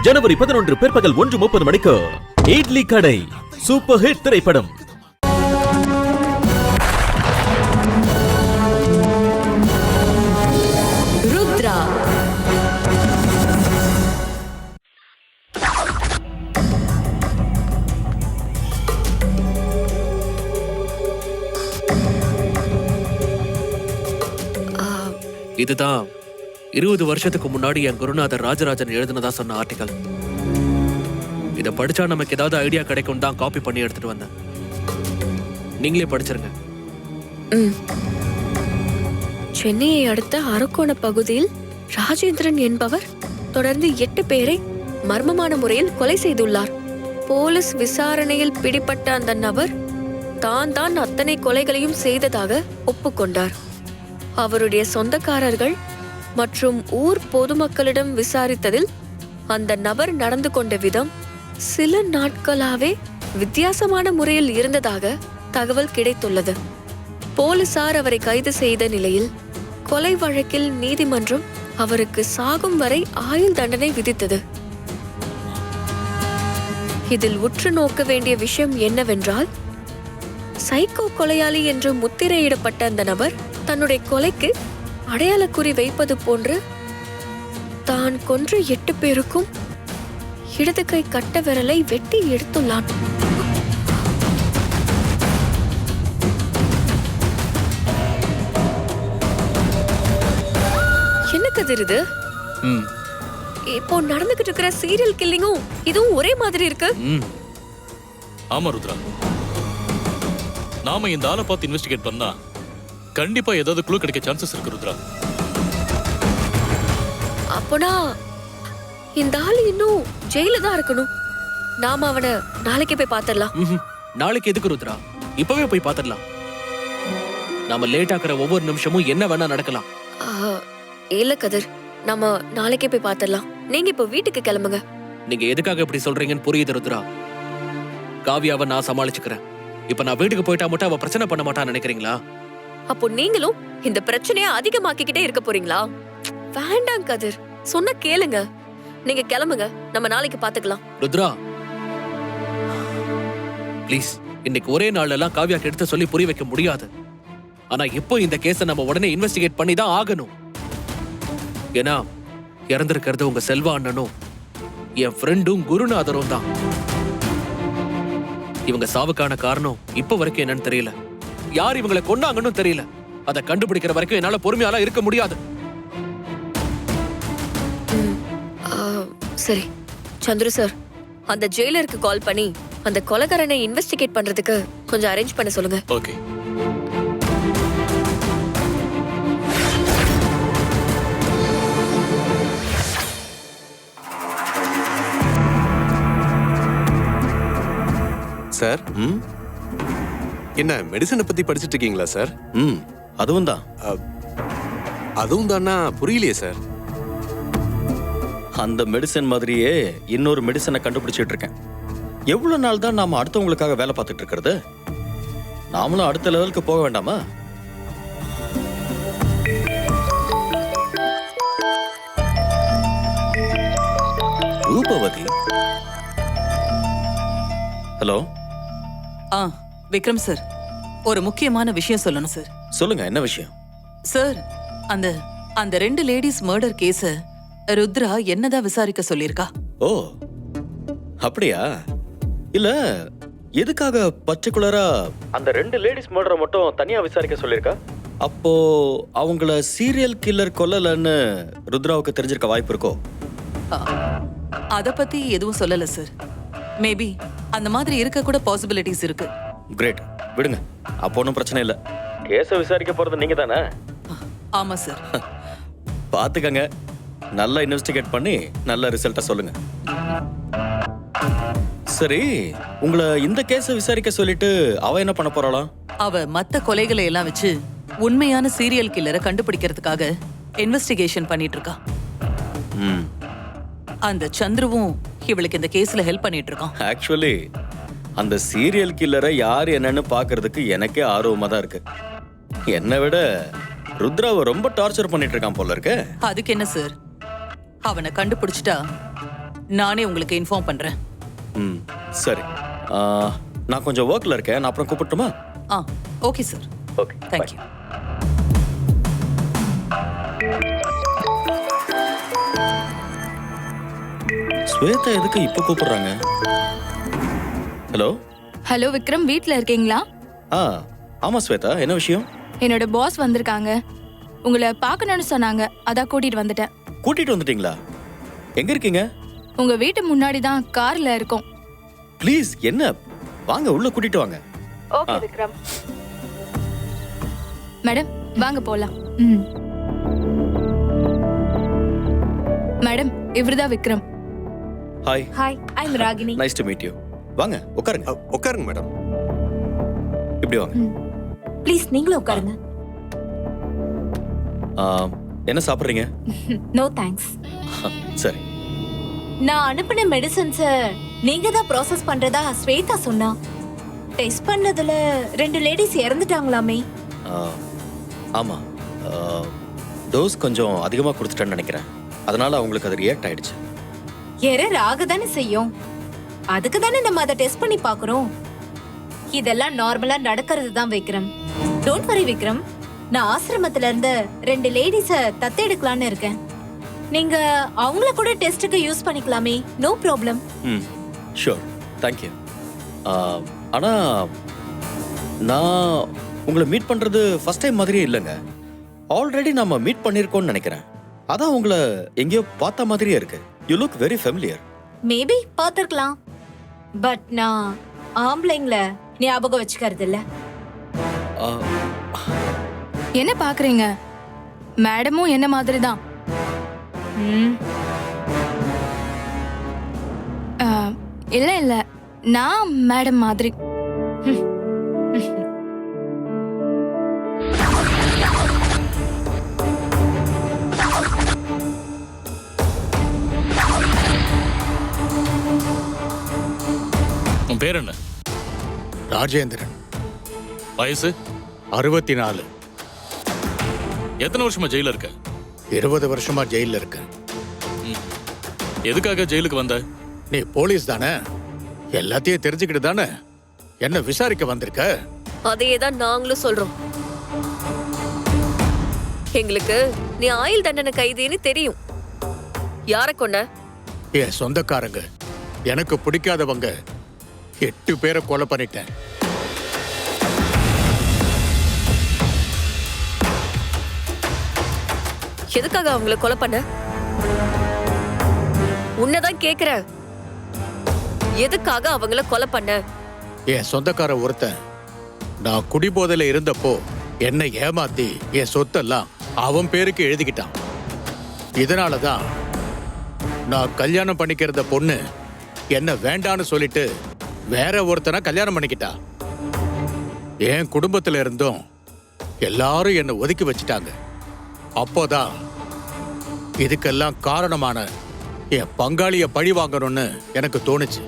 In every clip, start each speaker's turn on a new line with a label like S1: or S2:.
S1: ஜனவரி 11 பிற்பகல் 1:30 மணிக்கு இட்லி கடை சூப்பர் ஹிட் திரைப்படம்.
S2: ருத்ரா.
S3: இதுதான் 20 வருஷத்துக்கு முன்னாடி என் குருநாதர் ராஜராஜன் எழுதுனதா சொன்ன ஆர்டிகல். இத படிச்சா நமக்கு ஏதாவது ஐடியா கிடைக்கும் தான் காப்பி பண்ணி எடுத்துட்டு வந்தேன். நீங்களே படிச்சிருங்க.
S2: சென்னையை அடுத்த அரக்கோண பகுதியில் ராஜேந்திரன் என்பவர் தொடர்ந்து 8 பேரை மர்மமான முறையில் கொலை செய்துள்ளார். போலீஸ் விசாரணையில் பிடிபட்ட அந்த நபர் தான் அத்தனை கொலைகளையும் செய்ததாக ஒப்புக்கொண்டார். அவருடைய சொந்தக்காரர்கள் மற்றும் ஊர் பொதுமக்களிடம் விசாரித்ததில் அந்த நபர் நடந்து கொண்ட விதம் சில நாட்களாவே வித்தியாசமான முறையில் இருந்ததாக தகவல் கிடைத்துள்ளது. போலீசார் அவரை கைது செய்த நிலையில் கொலை வழக்கில் நீதிமன்றம் அவருக்கு சாகும் வரை ஆயுள் தண்டனை விதித்தது. இதில் உற்று நோக்க வேண்டிய விஷயம் என்னவென்றால், சைக்கோ கொலையாளி என்று முத்திரையிடப்பட்ட அந்த நபர் தன்னுடைய கொலைக்கு அடையாள குறி வைப்பது போன்று தான் கொன்ற 8 பேருக்கும் இடது கை கட்ட விரலை வெட்டி எடுத்துள்ளான். என்ன கதிர் இது? இப்போ நடந்துகிட்டு இருக்கிற சீரியல் கில்லிங்கும் இதுவும் ஒரே மாதிரி இருக்கு.
S4: ஆமா ருத்ரா, நாம இந்த ஆளை பார்த்து இன்வெஸ்டிகேட் பண்ணா கண்டிப்பா ஏதாவது க்ளூ கிடைக்க சான்சஸ் இருக்கு ருத்ரா.
S2: அப்போனா இந்த ஆளு இன்னும் ஜெயில தான் இருக்கணும். நாம அவனை நாளைக்கே போய் பாத்திரலாம்.
S3: நாளைக்கு எதுக்கு ருத்ரா? இப்பவே போய் பாத்திரலாம். நாம லேட் ஆக்குற ஒவ்வொரு நிமிஷமும் என்ன வேணா நடக்கலாம்.
S2: இல்ல கதிர், நாம நாளைக்கே போய் பாத்திரலாம். நீங்க இப்ப வீட்டுக்கு கிளம்புங்க.
S3: நீங்க எதுக்காக இப்படி சொல்றீங்கன்னு புரியுது ருத்ரா. காவியாவை நான் சமாளிச்சுக்கிறேன். இப்ப நான் வீட்டுக்கு போயிட்டா மட்டும் அவ பிரச்சனை பண்ண மாட்டான்னு நினைக்கிறீங்களா?
S2: அப்போ நீங்களும் இந்த பிரச்சனையை அதிகமாக்கிக்கிட்டே இருக்க போறீங்களா? வேண்டாம் கதிர், சொன்ன கேளுங்க. நீங்க கிளம்புங்க, நம்ம நாளைக்கு பாத்துக்கலாம்.
S3: ருத்ரா ப்ளீஸ், இன்னைக்கு ஒரே நாள்ல எல்லாம் காவியாக்கு எடுத்து சொல்லி புரிய வைக்க முடியாது. ஆனா இப்போ இந்த கேஸை நம்ம உடனே இன்வெஸ்டிகேட் பண்ணி தான் ஆகணும். ஏன்னா இறந்திருக்கிறது உங்க செல்வா அண்ணனும் என் ஃப்ரெண்டும் குருநாதரும் தான். இவங்க சாவுக்கான காரணம் இப்ப வரைக்கும் என்னன்னு தெரியல. யார் இவங்களை கொண்டாங்கன்னு தெரியல. அதை கண்டுபிடிக்கிற வரைக்கும் என்னால பொறுமையால இருக்க முடியாது.
S2: சரி சந்துரு சார், அந்த ஜெயிலருக்கு கால் பண்ணி அந்த கொலைகாரனை இன்வெஸ்டிகேட் பண்றதுக்கு கொஞ்சம் அரேஞ்ச் பண்ண சொல்லுங்க.
S4: ஓகே.
S5: சார், என்ன மெடிசனை பத்தி படிச்சிட்டு இருக்கீங்களா சார்?
S1: அதுவும் தான்.
S5: அதுவும் தானா? புரியலையே சார்.
S1: அந்த மெடிசன் மாதிரியே இன்னொரு மெடிசனை கண்டுபிடிச்சிட்டு இருக்கேன். எவ்வளவு நாள் தான் நாம அடுத்தவங்களுக்காக வேலை பார்த்துட்டு இருக்கிறது? நாமளும் அடுத்த லெவலுக்கு போக வேண்டாமா? ரூபவதி. ஹலோ.
S6: விக்ரம் சார், ஒரு முக்கியமான விஷயம் சொல்லணும் சார்.
S1: சொல்லுங்க, என்ன விஷயம்?
S6: சார், அந்த அந்த 2 லேடிஸ் மர்டர் கேஸ ருத்ரா என்னதான் விசாரிக்க சொல்லிருக்கா.
S1: ஓ அப்படியா? இல்ல, எதுக்காக பர்டிகுலரா அந்த 2 லேடிஸ் மர்டரை மட்டும் தனியா விசாரிக்க சொல்லிருக்கா? அப்போ அவங்கள சீரியல் கில்லர் கொல்லலன்னு ருத்ராவுக்கு தெரிஞ்சிருக்க வாய்ப்பு இருக்கோ?
S6: அத பத்தி எதுவும் சொல்லல சார். மேபி அந்த மாதிரி இருக்க கூட பாசிபிலிட்டிஸ் இருக்கு.
S1: கிரேட், விடுங்க. அப்போ ஒன்றும் பிரச்சனை இல்லை. கேஸை விசாரிக்க போறது நீங்க தானே?
S6: ஆமா சார்.
S1: பாத்துக்கங்க, நல்லா இன்வெஸ்டிகேட் பண்ணி நல்ல ரிசல்ட்டை சொல்லுங்க. சரி, உங்களை இந்த கேஸை விசாரிக்க சொல்லிட்டு அவ என்ன பண்ண போறாளாம்?
S6: அவ மத்த கொலைகளை எல்லாம் வச்சு உண்மையான சீரியல் கில்லரை கண்டுபிடிக்கிறதுக்காக இன்வெஸ்டிகேஷன் பண்ணிட்டு இருக்கா. அந்த சந்துருவும் இவளுக்கு இந்த கேஸ்ல ஹெல்ப் பண்ணிட்டு இருக்கான்.
S1: ஆக்சுவலி அந்த சீரியல் கில்லரை யார் என்னன்னு பாக்குறதுக்கு எனக்கே ஆர்வமா தான் இருக்கு. என்னை விட ருத்ராவை ரொம்ப டார்ச்சர் பண்ணிட்டு இருக்கான் போல இருக்கு.
S6: அதுக்கு என்ன சார், அவனை கண்டுபிடிச்சிட்டா நானே உங்களுக்கு இன்ஃபார்ம் பண்றேன்.
S1: ம் சரி. நான் கொஞ்சம் ஒர்க்கில் இருக்கேன், நான் அப்புறம் கூப்பிட்டுமா?
S6: ஆ okay sir.
S1: Okay,
S6: thank you.
S1: Shweta எதுக்கு இப்போ கூப்பிடுறாங்க? ஹலோ.
S7: ஹலோ விக்ரம், வீட்ல இருக்கீங்களா?
S1: ஆ ஆமாம் ஸ்வேதா, என்ன விஷயம்?
S7: என்னோட பாஸ் வந்திருக்காங்க, உங்களை பார்க்கணும்னு சொன்னாங்க, அதான் கூட்டிட்டு வந்துட்டேன்.
S1: கூட்டிட்டு வந்துட்டீங்களா? எங்க இருக்கீங்க?
S7: உங்க வீட்டு முன்னாடி தான் கார்ல இருக்கோம்.
S1: ப்ளீஸ், என்ன, வாங்க உள்ள கூட்டிட்டு வாங்க.
S7: ஓகே விக்ரம். மேடம் வாங்க போலாம். மேடம் இவர்தான் Vikram.
S1: Hi.
S7: Hi, I am Ragini.
S1: Nice to meet you. வாங்க உட்காருங்க.
S5: உட்காருங்க மேடம்.
S1: இப்படி வாங்க.
S7: ப்ளீஸ் நீங்களும் உட்காருங்க.
S1: என்ன சாப்பிட்றீங்க?
S8: No thanks.
S1: சரி.
S8: நான் அனுப்பின மெடிசன்ஸ நீங்க தான் ப்ராசஸ் பண்றதா ஸ்வேதா சொன்னா. டெஸ்ட் பண்ணதுல 2 லேடிஸ் இறந்துட்டாங்களாமே.
S1: ஆமாம், டோஸ் கொஞ்சம் அதிகமாக கொடுத்துட்டேன்னு நினைக்கிறேன், அதனால அவங்களுக்கு அது ரியாக்ட் ஆயிடுச்சு.
S8: எரர் ஆகதானே செய்யும், அதுக்கு தானே நம்ம அதை டெஸ்ட் பண்ணி பார்க்கறோம். இதெல்லாம் நார்மலா நடக்கிறது தான் விக்ரம். டோன்ட் வரி விக்ரம், நான் ஆசிரமத்துல இருந்து 2 லேடிஸ தத்தெடுக்கலான்னு இருக்கேன். நீங்க அவங்கள கூட டெஸ்ட்டுக்கு யூஸ் பண்ணிக்கலாமே, நோ ப்ராப்ளம்.
S1: ம் ஷூர், தேங்க்யூ. ஆனால் நான் உங்களை மீட் பண்ணுறது ஃபர்ஸ்ட் டைம் மாதிரியே இல்லைங்க. ஆல்ரெடி நம்ம மீட் பண்ணியிருக்கோம்னு நினைக்கிறேன், அதான் உங்களை எங்கேயோ பார்த்த மாதிரியே இருக்கு. You look very familiar.
S8: Maybe பார்த்திருக்கலாம், பட் நான் ஆம்பளைங்கள ஞாபகம் வச்சுக்கிறது இல்ல.
S7: என்ன பாக்குறீங்க? மேடமும் என்ன மாதிரி தான். இல்ல இல்ல, நான் மேடம் மாதிரி.
S4: உன் பேர் என்ன?
S9: ராஜேந்திரன்.
S4: வயசு?
S9: 64.
S4: எத்தனை வருஷமா ஜெயில இருக்க?
S9: 20 வருஷமா ஜெயில இருக்கேன்.
S4: எதுக்காக ஜெயிலுக்கு வந்த?
S9: நீ போலீஸ் தானே, எல்லாத்தையும் தெரிஞ்சுக்கிட்டு தானே என்ன விசாரிக்க வந்திருக்க?
S2: அதையே தான் நாங்களும் சொல்றோம். எங்களுக்கு நீ ஆயுள் தண்டனை கைதின்னு தெரியும். யார கொண்ட?
S9: என் சொந்தக்காரங்க, எனக்கு பிடிக்காதவங்க 8 பேரை கொலை பண்ணிட்டேன்.
S2: எதுக்காக அவங்கள கொலை பண்ண? உன்னதான் கேக்குற, எதுக்காக அவங்கள கொலை பண்ண?
S9: என் சொந்தக்கார ஒருத்தன் நான் குடிபோதையில இருந்தப்போ என்னை ஏமாத்தி என் சொத்தெல்லாம் அவன் பேருக்கு எழுதிக்கிட்டான். இதனாலதான் நான் கல்யாணம் பண்ணிக்கிறத பொண்ணு என்ன வேண்டான்னு சொல்லிட்டு வேற ஒருத்தனை கல்யாணம் பண்ணிக்கிட்டா. என் குடும்பத்துல இருந்தும் எல்லாரும் என்னை ஒதுக்கி வச்சிட்டாங்க. அப்போதான் இதுக்கெல்லாம் காரணமான என் பங்காளிய பழி வாங்கணும்னு எனக்கு தோணுச்சு.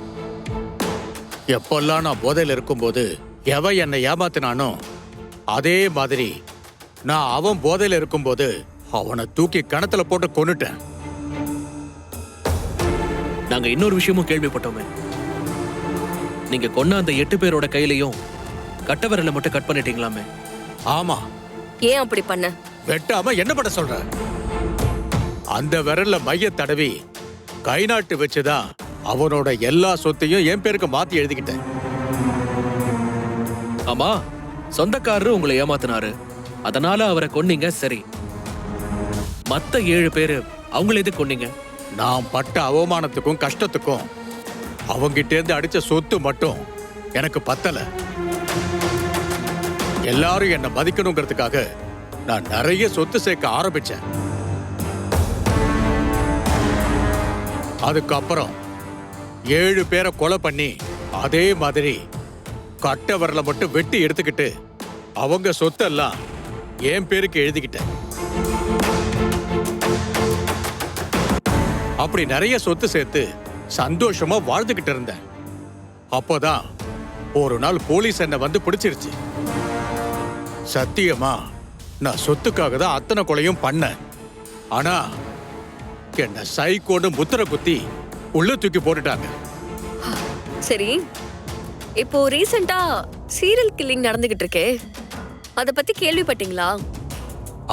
S9: எப்பெல்லாம் நான் போதையில இருக்கும்போது எவன் என்னை ஏமாத்தினானோ அதே மாதிரி நான் அவன் போதையில இருக்கும்போது அவனை தூக்கி கணத்துல போட்டு கொன்னுட்டேன்.
S3: நாங்க இன்னொரு விஷயமும் கேள்விப்பட்டோமே. நீங்க கொன்ன அந்த 8 பேரோட கையிலையும் கட்ட விரலை மட்டும் கட் பண்ணிட்டீங்களாமே?
S9: ஆமா.
S2: ஏன் அப்படி பண்ண?
S9: வெட்டாம என்ன பண்ண சொல்ற? அந்த விரல்ல மைய தடவி கை நாட்டு வச்சுதான் அவனோட எல்லா சொத்தையும் என் பேருக்கு மாத்தி எழுதிக்கிட்டேன்.
S3: ஆமா, சொந்தக்காரரு உங்களை ஏமாத்தினாரு, அதனால அவரை கொன்னீங்க. சரி, மத்த 7 பேரு அவங்கள எது கொன்னீங்க?
S9: நான் பட்ட அவமானத்துக்கும் கஷ்டத்துக்கும் அவங்கிட்ட இருந்து அடிச்ச சொத்து மட்டும் எனக்கு பத்தல. எல்லாரும் என்ன மதிக்கணுங்கிறதுக்காக நான் நிறைய சொத்து சேர்க்க ஆரம்பிச்சேன். அதுக்கப்புறம் 7 பேரை கொலை பண்ணி அதே மாதிரி கட்ட விரலை மட்டும் வெட்டி எடுத்துக்கிட்டு அவங்க சொத்தெல்லாம் என் பேருக்கு எழுதிக்கிட்டேன். அப்படி நிறைய சொத்து சேர்த்து சந்தோஷமா வாழ்ந்துகிட்டு இருந்தேன். அப்போதான் ஒரு நாள் போலீஸ் என்னை வந்து பிடிச்சிருச்சு. சத்தியமா நான் சொத்துக்காக தான் அத்தனை கொலையும் பண்ணேன். ஆனா என்ன சைக்கோன்னு முத்திர குத்தி உள்ள தூக்கி போட்டுட்டாங்க.
S2: சரி, இப்போ ரீசெண்டா சீரியல் கில்லிங் நடந்துகிட்டு இருக்கே, அத பத்தி கேள்விப்பட்டீங்களா?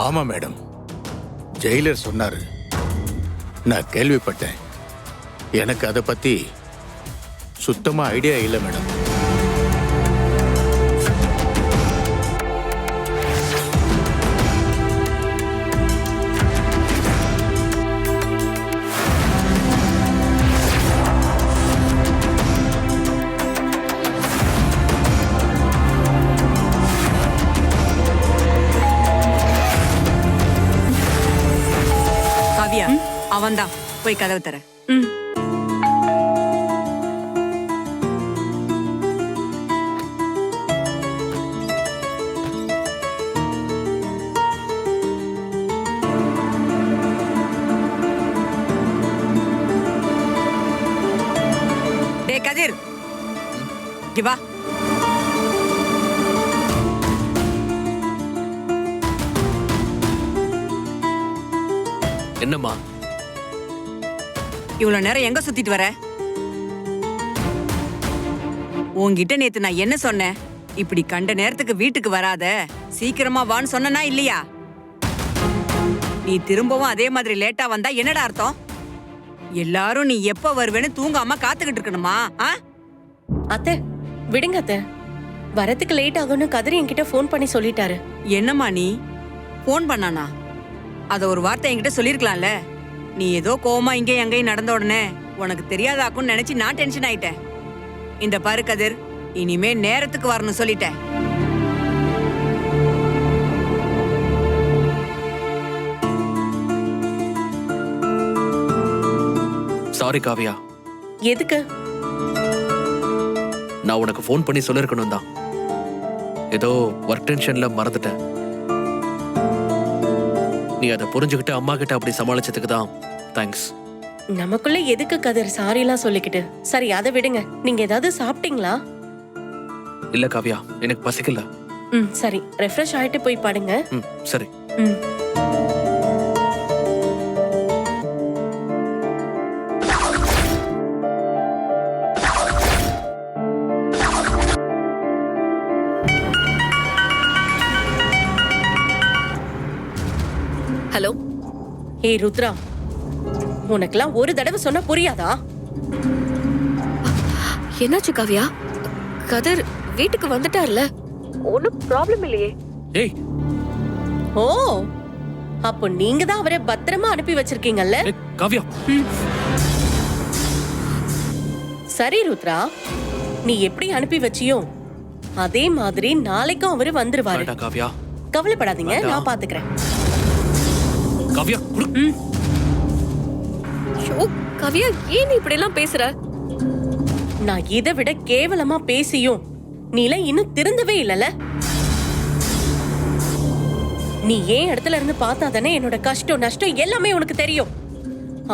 S9: ஆமா மேடம், ஜெயிலர் சொன்னாரு, நான் கேள்விப்பட்டேன். எனக்கு அதை பத்தி சுத்தமா ஐடியா இல்லை மேடம்.
S10: காவியா, அவன்தான், போய் கதவு தர. டேய் கதிர், இங்க வா.
S3: என்னம்மா?
S10: இவ்வளவு நேரம் எங்க சுத்திட்டு வர? உன்கிட்ட நேத்து நான் என்ன சொன்னேன்? இப்படி கண்ட நேரத்துக்கு வீட்டுக்கு வராத, சீக்கிரமா வான்னு சொன்னனா இல்லையா? நீ திரும்பவும் அதே மாதிரி லேட்டா வந்தா என்னடா அர்த்தம்? எல்லாரும் நீ எப்ப வருவேன்னு தூங்காம காத்துக்கிட்டு இருக்கணுமா?
S11: அத்தை விடுங்க அத்தை, வரதுக்கு லேட் ஆகும்னு கதிர் என்கிட்ட ஃபோன் பண்ணி சொல்லிட்டாரு.
S10: என்னம்மா நீ போன் பண்ணானா? அத ஒரு வார்த்தை என்கிட்ட சொல்லிருக்கலாம்ல. நீ ஏதோ கோவமா இங்கே எங்கேயும் நடந்த உடனே உனக்கு தெரியாதாக்குன்னு நினைச்சு நான் டென்ஷன் ஆயிட்டேன். இந்த பாரு கதிர், இனிமே நேரத்துக்கு வரணும் சொல்லிட்டேன்.
S3: சாரி காவியா.
S11: எதுக்கு?
S3: நான் உனக்கு ஃபோன் பண்ணி சொல்லிருக்கணும் தான். ஏதோ ஒர்க் டென்ஷன்ல மறந்துட்டேன். நீ அதை புரிஞ்சுக்கிட்டு அம்மா கிட்ட அப்படி சமாளிச்சதுக்கு தான் தேங்க்ஸ்.
S11: நமக்குள்ள எதுக்கு கதிர் சாரி எல்லாம் சொல்லிக்கிட்டு? சரி அதை விடுங்க, நீங்க ஏதாவது சாப்பிட்டீங்களா?
S3: இல்ல காவியா, எனக்கு பசிக்கல.
S11: சரி, ரெஃப்ரெஷ் ஆயிட்டு போய் படுங்க.
S3: சரி.
S2: ஹலோ.
S11: ஏய் ருத்ரா, உனக்கெல்லாம் ஒரு தடவை சொன்னா புரியாதா?
S2: என்னாச்சு காவியா? கதிர் வீட்டுக்கு வந்துட்டார்ல, ஒன்னும் ப்ராப்ளம் இல்லையே.
S3: ஏய்,
S11: ஓ, அப்போ நீங்க தான் அவரை பத்திரமா அனுப்பி வச்சிருக்கீங்கல்ல?
S3: காவியா.
S11: சரி ருத்ரா, நீ எப்படி அனுப்பி வச்சியோ அதே மாதிரி நாளைக்கும் அவரு வந்துருவாரு.
S3: வேண்டாம் காவியா.
S11: கவலைப்படாதீங்க,
S3: வேண்டாம்.
S11: நான் பாத்துக்கிறேன்.
S3: காவியா,
S2: காவியா, ஏன் நீ இப்படி எல்லாம் பேசுற?
S11: நான் இதை விட கேவலமா பேசியும் நீலாம் இன்னும் திருந்தவே இல்லல. நீ ஏன் இடத்துல இருந்து பார்த்தா தானே என்னோட கஷ்டம் நஷ்டம் எல்லாமே உனக்கு தெரியும்.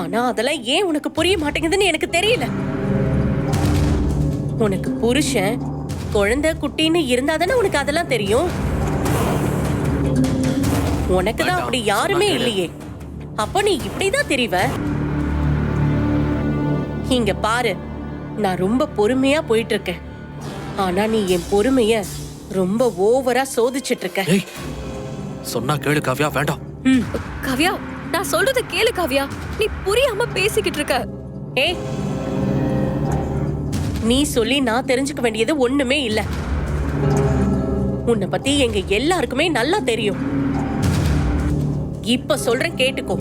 S11: ஆனா அதெல்லாம் ஏன் உனக்கு புரிய மாட்டேங்குதுன்னு எனக்கு தெரியல. உனக்கு புருஷன் குழந்தை குட்டின்னு இருந்தா தானே உனக்கு அதெல்லாம் தெரியும். உனக்குதான் அப்படி யாருமே இல்லையே, அப்ப நீ இப்படிதான் தெரிவ. இங்க பாரு, நான் ரொம்ப பொறுமையா போயிட்டு இருக்கேன். ஆனா நீ என் பொறுமைய ரொம்ப ஓவரா சோதிச்சிட்டு இருக்க.
S3: ஏய், சொன்னா கேளு காவியா. வேண்டாம்.
S2: காவியா, நான் சொல்றத கேளு காவியா. நீ புரியாம பேசிக்கிட்டு இருக்க.
S11: ஏய், நீ சொல்லி நான் தெரிஞ்சுக்க வேண்டியது ஒண்ணுமே இல்ல. உன்னை பத்தி எங்க எல்லாருக்குமே நல்லா தெரியும். இப்ப சொல்றேன் கேட்டுக்கோ.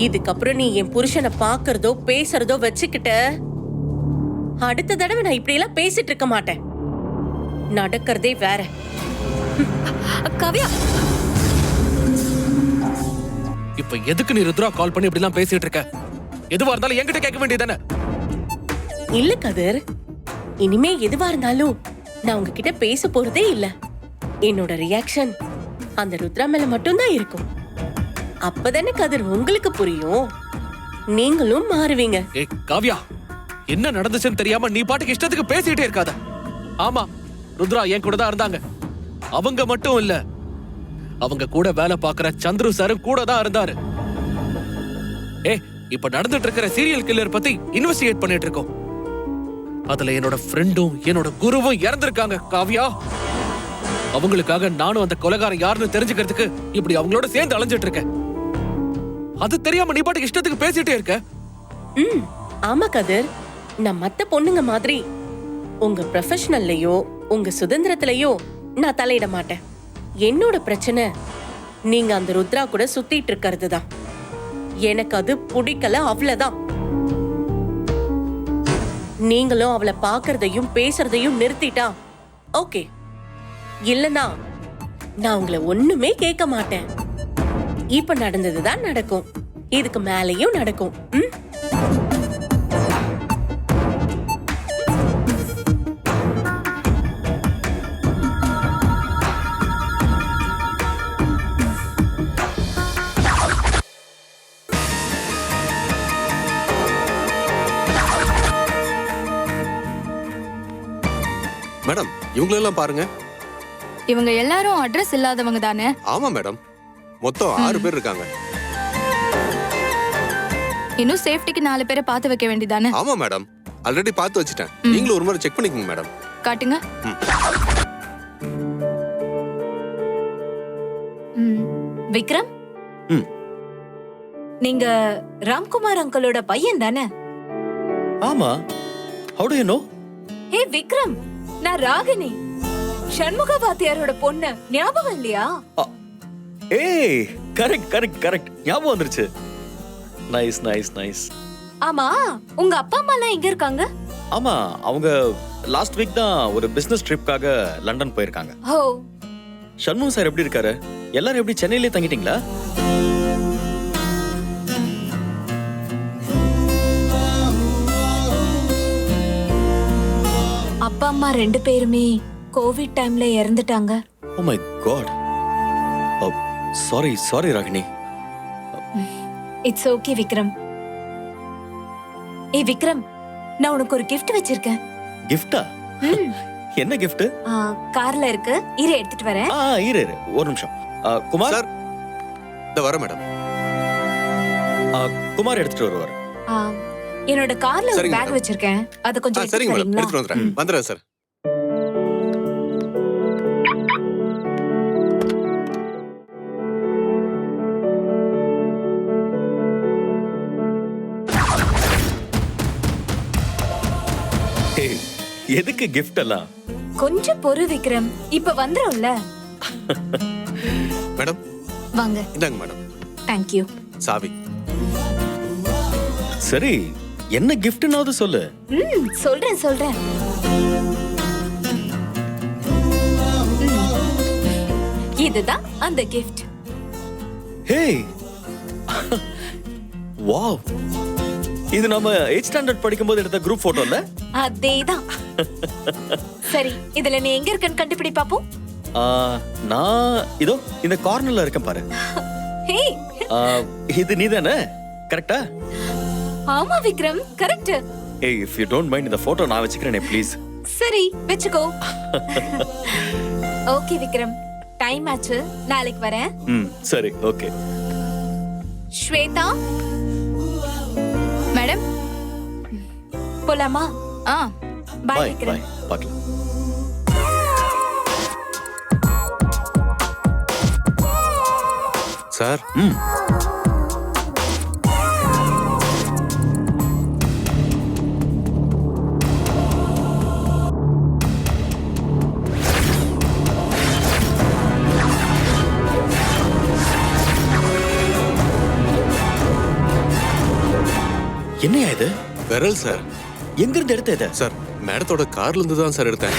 S11: இதுக்கப்புறம் நீ என் புருஷனை பாக்குறதோ பேசுறதோ வச்சுக்கிட்ட அடுத்த தடவை நான் இப்படி எல்லாம் பேசிட்டு இருக்க மாட்டேன். நடக்கிறதே வேற.
S2: காவியா,
S3: இப்ப எதுக்கு நீ ருத்ரா கால் பண்ணி இப்படி எல்லாம் பேசிட்டு இருக்க? எதுவா இருந்தாலும் என்கிட்ட கேட்க வேண்டியதானே?
S11: இல்ல கதிர், இனிமே எதுவா இருந்தாலும் நான் உங்ககிட்ட பேச போறதே இல்ல. என்னோட ரியாக்ஷன் அந்த ருத்ரா மேல மட்டும்தான் இருக்கும். அப்பதானே கதிர் உங்களுக்கு புரியும், நீங்களும் மாறுவீங்க.
S3: ஏய் காவியா, என்ன நடந்துச்சுன்னு தெரியாம நீ பாட்டுக்கு இஷ்டத்துக்கு பேசிட்டே இருக்காத. ஆமா, ருத்ரா என் கூட தான் இருந்தாங்க. அவங்க மட்டும் இல்ல, அவங்க கூட வேலை பார்க்கற சந்துரு சாரும் கூட தான் இருந்தாரு. ஏய், இப்ப நடந்துட்டு இருக்கிற சீரியல் கில்லர் பத்தி இன்வெஸ்டிகேட் பண்ணிட்டு இருக்கோம். அதுல என்னோட ஃப்ரெண்டும் என்னோட குருவும் இறந்திருக்காங்க காவ்யா. அவங்களுக்காக நானும் அந்த கொலைகாரன் யாருன்னு தெரிஞ்சுக்கிறதுக்கு இப்படி அவங்களோட சேர்ந்து அலைஞ்சிட்டு இருக்கேன். அது தெரியாம நீ பாட்டுக்கு இஷ்டத்துக்கு பேசிட்டே இருக்க.
S11: ஆமா கதிர், நான் மத்த பொண்ணுங்க மாதிரி உங்க ப்ரொஃபஷனல்லையோ உங்க சுதந்திரத்திலயோ நான் தலையிட மாட்டேன். என்னோட பிரச்சனை நீங்க அந்த ருத்ரா கூட சுத்திட்டு இருக்கிறது தான். எனக்கு அது பிடிக்கல, அவ்வளவுதான். நீங்களும் அவளை பாக்குறதையும் பேசுறதையும் நிறுத்திட்டா ஓகே, இல்லனா நான் உங்களை ஒண்ணுமே கேட்க மாட்டேன். இப்ப நடந்ததுதான் நடக்கும், இதுக்கு மேலேயும் நடக்கும்.
S5: மேடம் இவங்களெல்லாம் பாருங்க.
S7: இவங்க எல்லாரும் அட்ரஸ் இல்லாதவங்க தானே?
S5: ஆமா மேடம், மொத்தம் 6 பேர் இருக்காங்க.
S7: இன்னும் சேஃப்டிக்கு 4 பேரை பார்த்து வைக்க வேண்டியதானே?
S5: ஆமா மேடம், ஆல்ரெடி பார்த்து வச்சிட்டேன். நீங்களும் ஒரு முறை செக் பண்ணிக்கோங்க மேடம்.
S7: காட்டுங்க.
S8: விக்ரம், நீங்க ராம்குமார் அங்கிளோட பையன் தானே?
S1: ஆமா. How do you know?
S8: ஹே விக்ரம், நான் ராகினி, சண்முக வாத்தியாரோட பொண்ணு. ஞாபகம் இல்லையா?
S1: ஏய், கரெக்ட் கரெக்ட் கரெக்ட், ஞாபகம் வந்துருச்சு. Nice nice nice.
S8: ஆமா, உங்க அப்பா அம்மா எல்லாம் எங்க இருக்காங்க?
S1: ஆமா, அவங்க லாஸ்ட் வீக் தான் ஒரு பிசினஸ் ட்ரிப்காக லண்டன் போயிருக்காங்க.
S8: ஓ.
S1: சண்முகம் சார் எப்படி இருக்காரு? எல்லாரும் எப்படி சென்னையிலே தங்கிட்டீங்களா?
S8: அப்பா அம்மா 2 பேருமே கோவிட் டைம்ல இறந்துட்டாங்க.
S1: Oh my god. Sorry sorry Ragini.
S8: It's okay Vikram. Hey Vikram, நான் உனக்கு ஒரு gift வச்சிருக்கேன்.
S1: கிஃப்டா? என்ன gift?
S8: கார்ல இருக்கு, இரு எடுத்துட்டு வரேன்.
S1: இரு இரு ஒரு நிமிஷம். குமார்
S5: சார், இந்த வர மேடம்.
S1: குமார் எடுத்துட்டு வருவார்.
S8: என்னோட கார்ல ஒரு
S5: சரிங்க
S8: பேக்
S5: மேடம்.
S8: வச்சிருக்கேன், அத கொஞ்சம்
S5: சரிங்க மேடம்,
S8: எடுத்துட்டு
S5: எடுத்துட்டு வந்துடுறேன். வந்துடுறேன் சார்.
S1: ஏய், எதுக்கு gift எல்லாம்?
S8: கொஞ்சம் பொறு விக்ரம், இப்ப வந்துரும்ல.
S5: மேடம்
S8: வாங்க.
S5: இந்தாங்க மேடம்.
S8: Thank you.
S5: சாவி.
S1: சரி, என்ன கிஃப்ட்னாவது சொல்லு.
S8: சொல்றேன் சொல்றேன். இதுதான் அந்த gift.
S1: ஹே, வாவ், இது நம்ம 8th ஸ்டாண்டர்ட் படிக்கும்போது எடுத்த குரூப் போட்டோல?
S8: அதேதான். சரி, இதுல நீ எங்க இருக்கன்னு கண்டுபிடி பாப்போம்.
S1: நான் இதோ இந்த கார்னர்ல இருக்கேன் பாரு.
S8: ஹே,
S1: இது நீதானே? கரெக்ட்டா?
S8: ஆமா விக்ரம், கரெக்ட்.
S1: ஏய், if you don't mind, இந்த போட்டோ நான் வச்சுக்கிறேனே ப்ளீஸ்.
S8: சரி, வெச்சுக்கோ. ஓகே விக்ரம், டைம் ஆச்சு, நாளைக்கு வரேன்.
S1: சரி, ஓகே.
S8: ஸ்வேதா
S7: மேடம்,
S8: போலாமா? Bye
S1: bye
S8: Vikram.
S1: பை, பார்க்கலாம்.
S5: சார்,
S1: என்னையா இது?
S5: விரல் சார்.
S1: எங்க இருந்து எடுத்த இத?
S5: சார், மேடத்தோட கார்ல இருந்து தான் சார் எடுத்தேன்.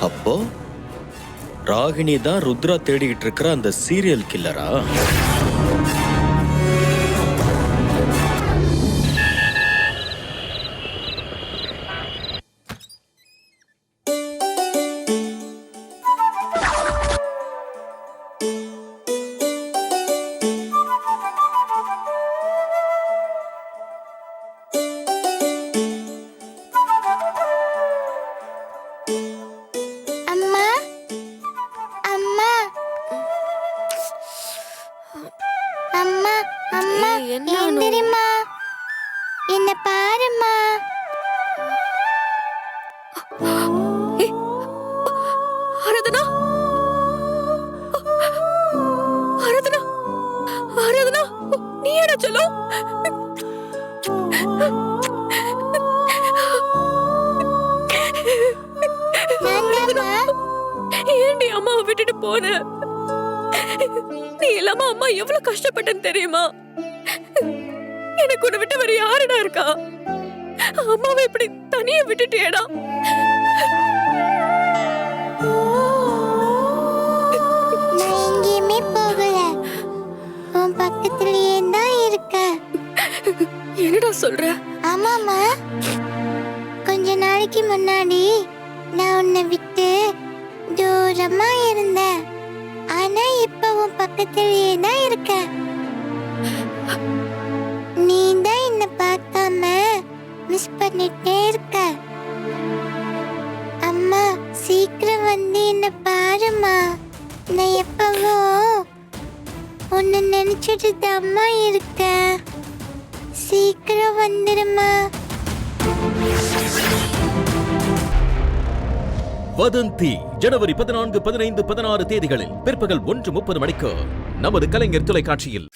S1: அப்போ ராகினி தான் ருத்ரா தேடிக்கிட்டு இருக்கிற அந்த சீரியல் கில்லரா?
S2: என்ன
S8: எந்திரிம்மா, என்ன பாரும்மா.
S2: ஆராதனா ஆராதனா ஆராதனா நீ என்ன சொல்லு? ஏண்டி அம்மாவை விட்டுட்டு போன? நீ இல்லாம அம்மா எவ்வளவு கஷ்டப்பட்டேன்னு தெரியுமா? எனக்கு உன்னை விட்டு வேற யாருடா இருக்கா? அம்மாவை இப்படி தனியா விட்டுட்டியேடா.
S8: நான் எங்கேயுமே போகல, உன் பக்கத்துலயே தான் இருக்கேன்.
S2: என்னடா சொல்ற?
S8: ஆமாமா, கொஞ்ச நாளைக்கு முன்னாடி நான் உன்னை விட்டு தூரமா இருந்தேன். ஆனா இப்ப உன் பக்கத்துலயே தான் இருக்கேன். நீ தான் என்ன பார்க்காம மிஸ் பண்ணிட்டே இருக்க. அம்மா சீக்கிரம் வந்து என்ன பாருமா. நான் எப்பவும் உன்னை நினைச்சிட்டு தாம்மா இருக்கேன். சீக்கிரம் வந்துடுமா.
S12: வதந்தி ஜனவரி 14, 15, 16 தேதிகளில் பிற்பகல் 1:30 மணிக்கு நமது கலைஞர் தொலைக்காட்சியில்.